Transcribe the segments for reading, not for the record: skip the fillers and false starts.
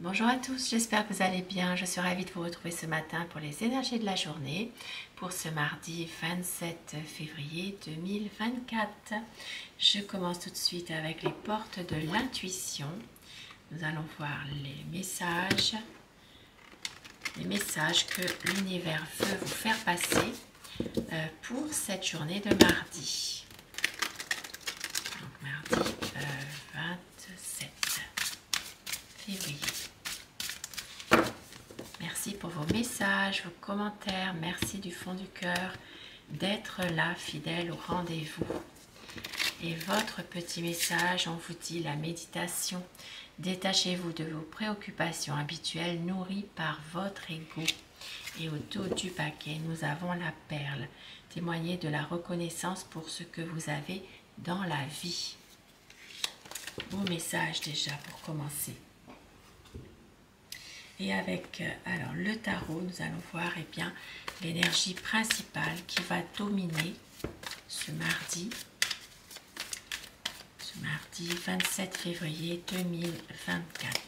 Bonjour à tous, j'espère que vous allez bien. Je suis ravie de vous retrouver ce matin pour les énergies de la journée, pour ce mardi 27 février 2024. Je commence tout de suite avec les portes de l'intuition. Nous allons voir les messages que l'univers veut vous faire passer pour cette journée de mardi. Donc mardi 27 février. Merci pour vos messages, vos commentaires. Merci du fond du cœur d'être là, fidèle au rendez-vous. Et votre petit message, on vous dit la méditation. Détachez-vous de vos préoccupations habituelles nourries par votre ego. Et au dos du paquet, nous avons la perle. Témoignez de la reconnaissance pour ce que vous avez dans la vie. Beau message déjà pour commencer. Et avec alors le tarot, nous allons voir l'énergie principale qui va dominer ce mardi 27 février 2024.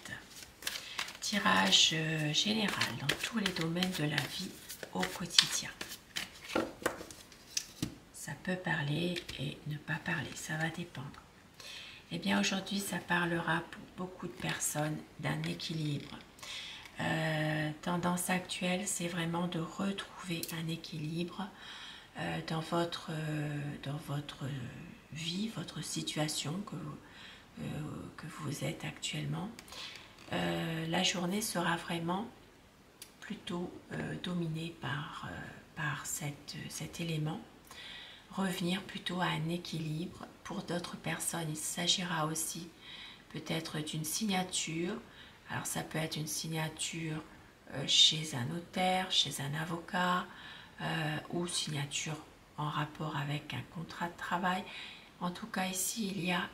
Tirage général dans tous les domaines de la vie au quotidien. Ça peut parler et ne pas parler, ça va dépendre. Eh bien aujourd'hui, ça parlera pour beaucoup de personnes d'un équilibre. Tendance actuelle, c'est vraiment de retrouver un équilibre dans votre vie, votre situation que vous êtes actuellement. La journée sera vraiment plutôt dominée par cet élément. Revenir plutôt à un équilibre. Pour d'autres personnes, il s'agira aussi peut-être d'une signature. Alors ça peut être une signature chez un notaire, chez un avocat ou signature en rapport avec un contrat de travail. En tout cas ici il y a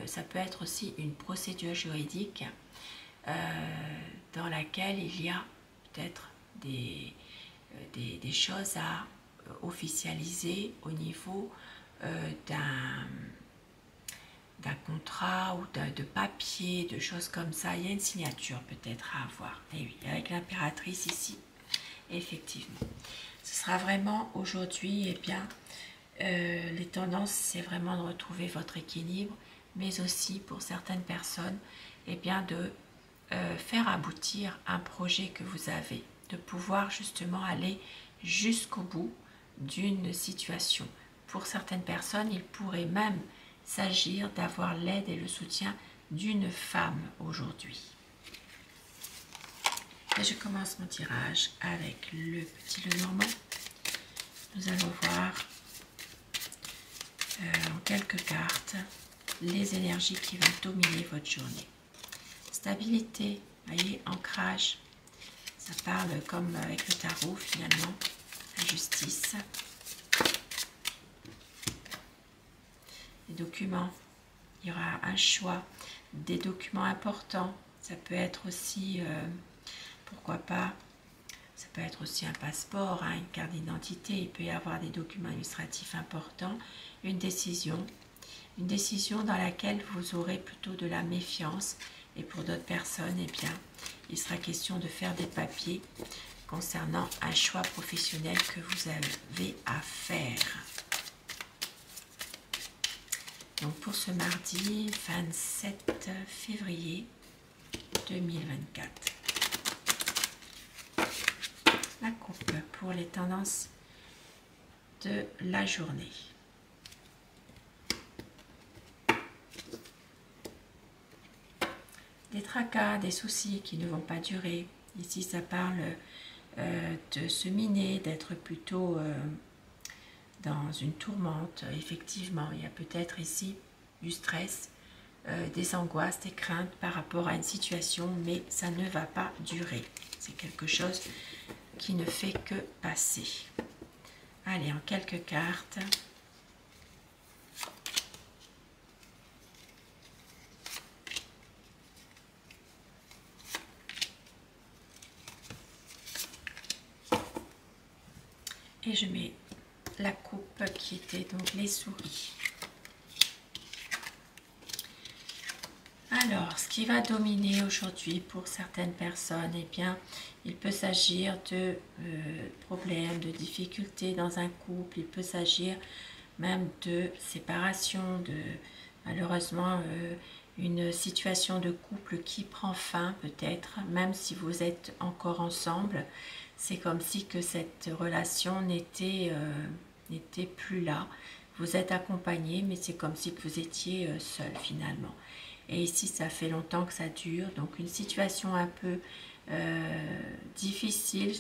ça peut être aussi une procédure juridique dans laquelle il y a peut-être des choses à officialiser au niveau d'un contrat ou de papier, de choses comme ça. Il y a une signature peut-être à avoir. Et oui, avec l'impératrice ici, effectivement. Ce sera vraiment aujourd'hui, les tendances, c'est vraiment de retrouver votre équilibre, mais aussi pour certaines personnes, de faire aboutir un projet que vous avez, de pouvoir justement aller jusqu'au bout d'une situation. Pour certaines personnes, il pourrait même s'agir d'avoir l'aide et le soutien d'une femme aujourd'hui. Et je commence mon tirage avec le petit Lenormand. Nous allons voir en quelques cartes les énergies qui vont dominer votre journée. Stabilité, voyez, ancrage. Ça parle comme avec le tarot finalement, la justice. Les documents, il y aura un choix, des documents importants. Ça peut être aussi, pourquoi pas, ça peut être aussi un passeport, une carte d'identité. Il peut y avoir des documents administratifs importants. Une décision dans laquelle vous aurez plutôt de la méfiance. Et pour d'autres personnes, il sera question de faire des papiers concernant un choix professionnel que vous avez à faire. Donc pour ce mardi 27 février 2024. La coupe pour les tendances de la journée. Des tracas, des soucis qui ne vont pas durer. Ici, ça parle de se miner, d'être plutôt dans une tourmente. Effectivement, il y a peut-être ici du stress, des angoisses, des craintes par rapport à une situation, mais ça ne va pas durer. C'est quelque chose qui ne fait que passer. Allez, en quelques cartes. Et je mets la coupe qui était donc les souris. Alors, ce qui va dominer aujourd'hui pour certaines personnes, eh bien, il peut s'agir de problèmes, de difficultés dans un couple, il peut s'agir même de séparation, de malheureusement une situation de couple qui prend fin peut-être, même si vous êtes encore ensemble, c'est comme si que cette relation n'était plus là. Vous êtes accompagné, mais c'est comme si que vous étiez seul finalement. Et ici, ça fait longtemps que ça dure, donc une situation un peu difficile,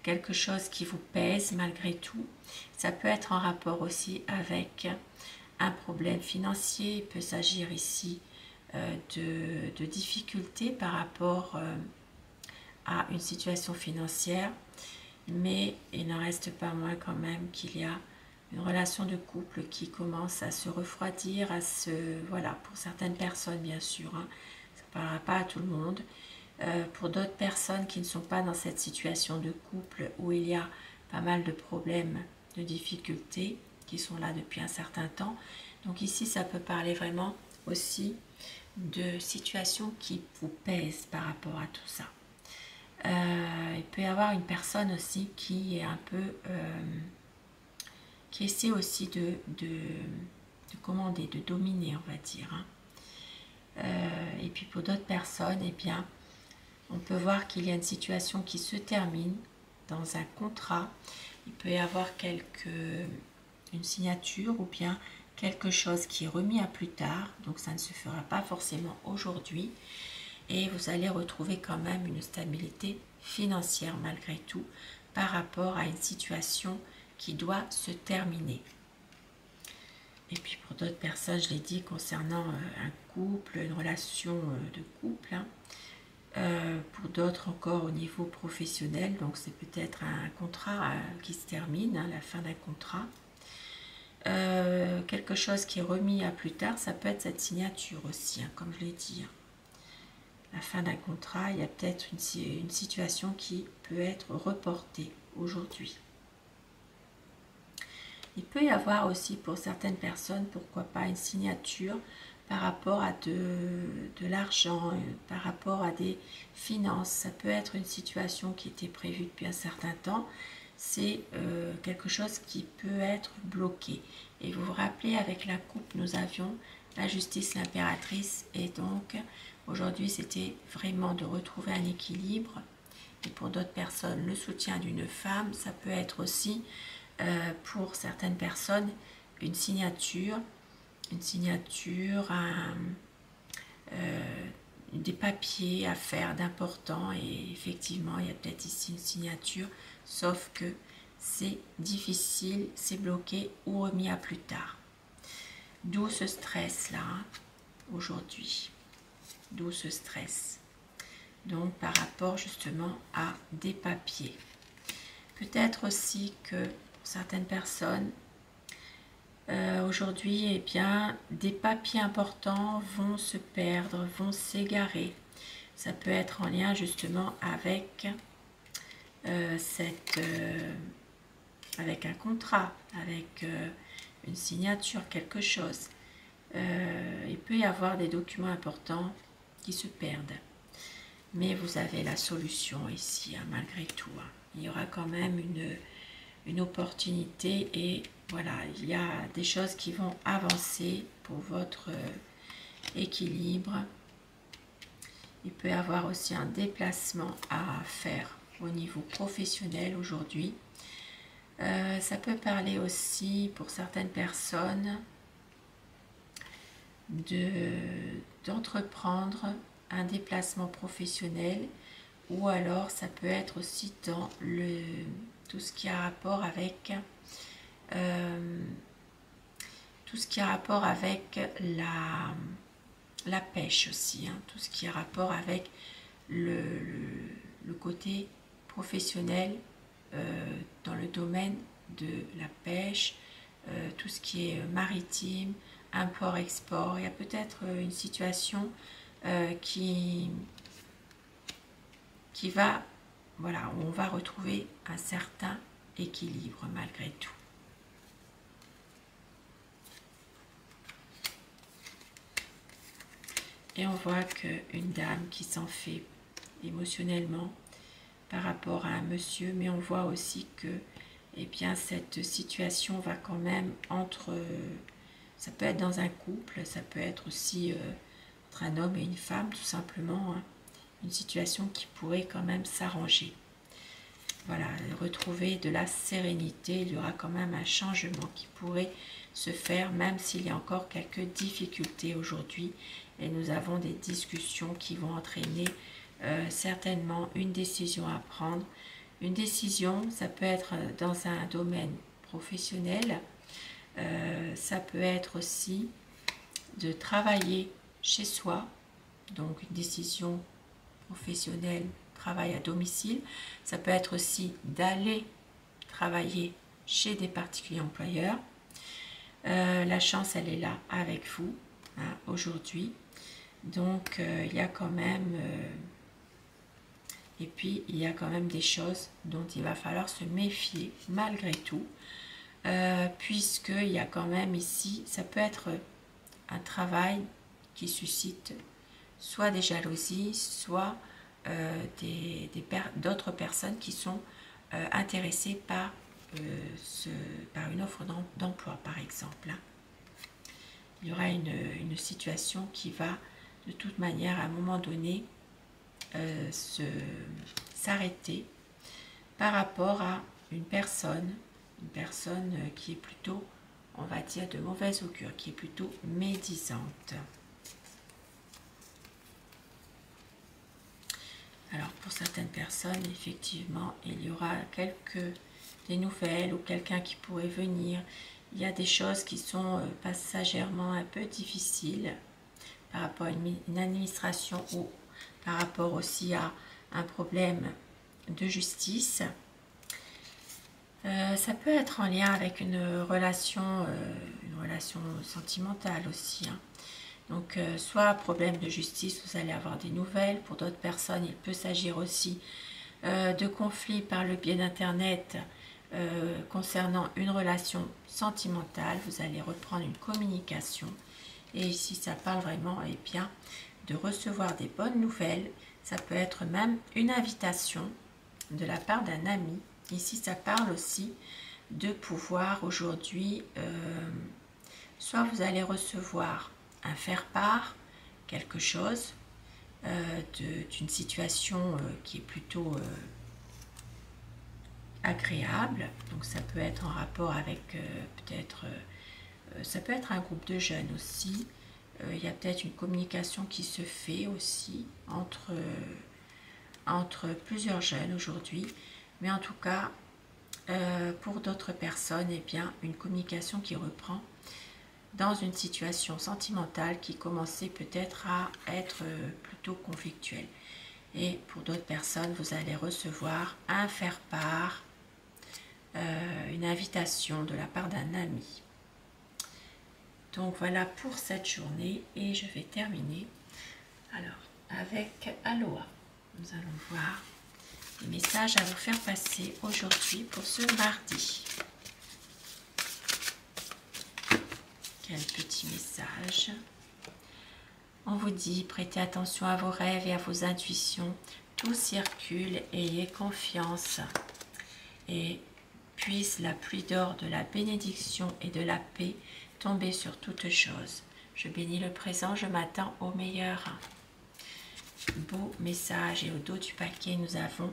quelque chose qui vous pèse malgré tout. Ça peut être en rapport aussi avec un problème financier. Il peut s'agir ici de difficultés par rapport à une situation financière, mais il n'en reste pas moins quand même qu'il y a une relation de couple qui commence à se refroidir, voilà, pour certaines personnes bien sûr, hein, ça ne parlera pas à tout le monde. Pour d'autres personnes qui ne sont pas dans cette situation de couple où il y a pas mal de problèmes, de difficultés qui sont là depuis un certain temps. Donc ici, ça peut parler vraiment aussi de situations qui vous pèsent par rapport à tout ça. Il peut y avoir une personne aussi qui est un peu... qui essaie aussi de commander, de dominer, on va dire. Hein. Et puis pour d'autres personnes, eh bien, on peut voir qu'il y a une situation qui se termine dans un contrat. Il peut y avoir une signature ou bien quelque chose qui est remis à plus tard. Donc ça ne se fera pas forcément aujourd'hui. Et vous allez retrouver quand même une stabilité financière malgré tout par rapport à une situation qui doit se terminer. Et puis pour d'autres personnes, je l'ai dit, concernant un couple, une relation de couple, hein, pour d'autres encore au niveau professionnel, donc c'est peut-être un contrat qui se termine, hein, la fin d'un contrat. Quelque chose qui est remis à plus tard, ça peut être cette signature aussi, hein, comme je l'ai dit. Hein. La fin d'un contrat, il y a peut-être une situation qui peut être reportée aujourd'hui. Il peut y avoir aussi pour certaines personnes, pourquoi pas, une signature par rapport à de l'argent, par rapport à des finances. Ça peut être une situation qui était prévue depuis un certain temps. C'est quelque chose qui peut être bloqué. Et vous vous rappelez, avec la coupe, nous avions la justice, l'impératrice. Et donc, aujourd'hui, c'était vraiment de retrouver un équilibre. Et pour d'autres personnes, le soutien d'une femme, ça peut être aussi... pour certaines personnes, une signature, des papiers à faire d'important, et effectivement il y a peut-être ici une signature, sauf que c'est difficile, c'est bloqué ou remis à plus tard. D'où ce stress là, hein, aujourd'hui, d'où ce stress. Donc par rapport justement à des papiers. Peut-être aussi que certaines personnes, aujourd'hui, eh bien, des papiers importants vont se perdre, vont s'égarer. Ça peut être en lien justement avec, avec un contrat, avec une signature, quelque chose. Il peut y avoir des documents importants qui se perdent. Mais vous avez la solution ici, hein, malgré tout. Hein. Il y aura quand même une opportunité et voilà, il y a des choses qui vont avancer pour votre équilibre. Il peut y avoir aussi un déplacement à faire au niveau professionnel aujourd'hui. Ça peut parler aussi pour certaines personnes d'entreprendre un déplacement professionnel, ou alors ça peut être aussi dans tout ce qui a rapport avec la pêche aussi, hein, tout ce qui a rapport avec le côté professionnel dans le domaine de la pêche, tout ce qui est maritime, import-export. Il y a peut-être une situation qui va, voilà, où on va retrouver un certain équilibre malgré tout. Et on voit qu'une dame qui s'en fait émotionnellement par rapport à un monsieur, mais on voit aussi que eh bien, cette situation va quand même entre... ça peut être dans un couple, ça peut être aussi entre un homme et une femme, tout simplement. Hein, une situation qui pourrait quand même s'arranger. Voilà, retrouver de la sérénité, il y aura quand même un changement qui pourrait se faire, même s'il y a encore quelques difficultés aujourd'hui. Et nous avons des discussions qui vont entraîner certainement une décision à prendre. Une décision, ça peut être dans un domaine professionnel, ça peut être aussi de travailler chez soi, donc une décision professionnelle, travail à domicile. Ça peut être aussi d'aller travailler chez des particuliers employeurs. La chance, elle est là avec vous hein, aujourd'hui. Donc, il y a quand même... et puis, il y a quand même des choses dont il va falloir se méfier malgré tout. Puisqu'il y a quand même ici, ça peut être un travail qui suscite soit des jalousies, soit d'autres personnes qui sont intéressées par, par une offre d'emploi, par exemple. Il y aura une situation qui va, de toute manière, à un moment donné, s'arrêter par rapport à une personne qui est plutôt, on va dire, de mauvaise augure, qui est plutôt médisante. Alors pour certaines personnes, effectivement, il y aura des nouvelles ou quelqu'un qui pourrait venir. Il y a des choses qui sont passagèrement un peu difficiles par rapport à une administration ou par rapport aussi à un problème de justice. Ça peut être en lien avec une relation sentimentale aussi. Hein. Donc, soit problème de justice, vous allez avoir des nouvelles. Pour d'autres personnes, il peut s'agir aussi de conflits par le biais d'Internet concernant une relation sentimentale. Vous allez reprendre une communication. Et ici, ça parle vraiment bien, de recevoir des bonnes nouvelles. Ça peut être même une invitation de la part d'un ami. Ici, ça parle aussi de pouvoir aujourd'hui, soit vous allez recevoir un faire-part, quelque chose, d'une situation qui est plutôt agréable. Donc ça peut être en rapport avec peut-être, ça peut être un groupe de jeunes aussi. Il y a peut-être une communication qui se fait aussi entre plusieurs jeunes aujourd'hui. Mais en tout cas, pour d'autres personnes, eh bien, une communication qui reprend dans une situation sentimentale qui commençait peut-être à être plutôt conflictuelle. Et pour d'autres personnes, vous allez recevoir un faire-part, une invitation de la part d'un ami. Donc voilà pour cette journée et je vais terminer alors avec Aloha. Nous allons voir les messages à vous faire passer aujourd'hui pour ce mardi. Quel petit message. On vous dit, prêtez attention à vos rêves et à vos intuitions. Tout circule, ayez confiance. Et puisse la pluie d'or de la bénédiction et de la paix tomber sur toutes choses. Je bénis le présent, je m'attends au meilleur. Beau message. Et au dos du paquet, nous avons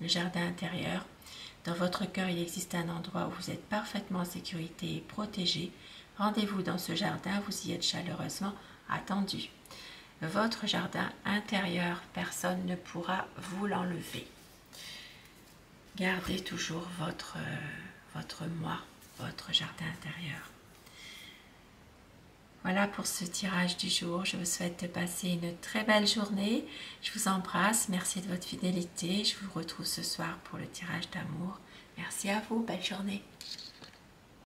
le jardin intérieur. Dans votre cœur, il existe un endroit où vous êtes parfaitement en sécurité et protégé. Rendez-vous dans ce jardin, vous y êtes chaleureusement attendu. Votre jardin intérieur, personne ne pourra vous l'enlever. Gardez toujours votre moi, votre jardin intérieur. Voilà pour ce tirage du jour. Je vous souhaite de passer une très belle journée. Je vous embrasse. Merci de votre fidélité. Je vous retrouve ce soir pour le tirage d'amour. Merci à vous. Belle journée.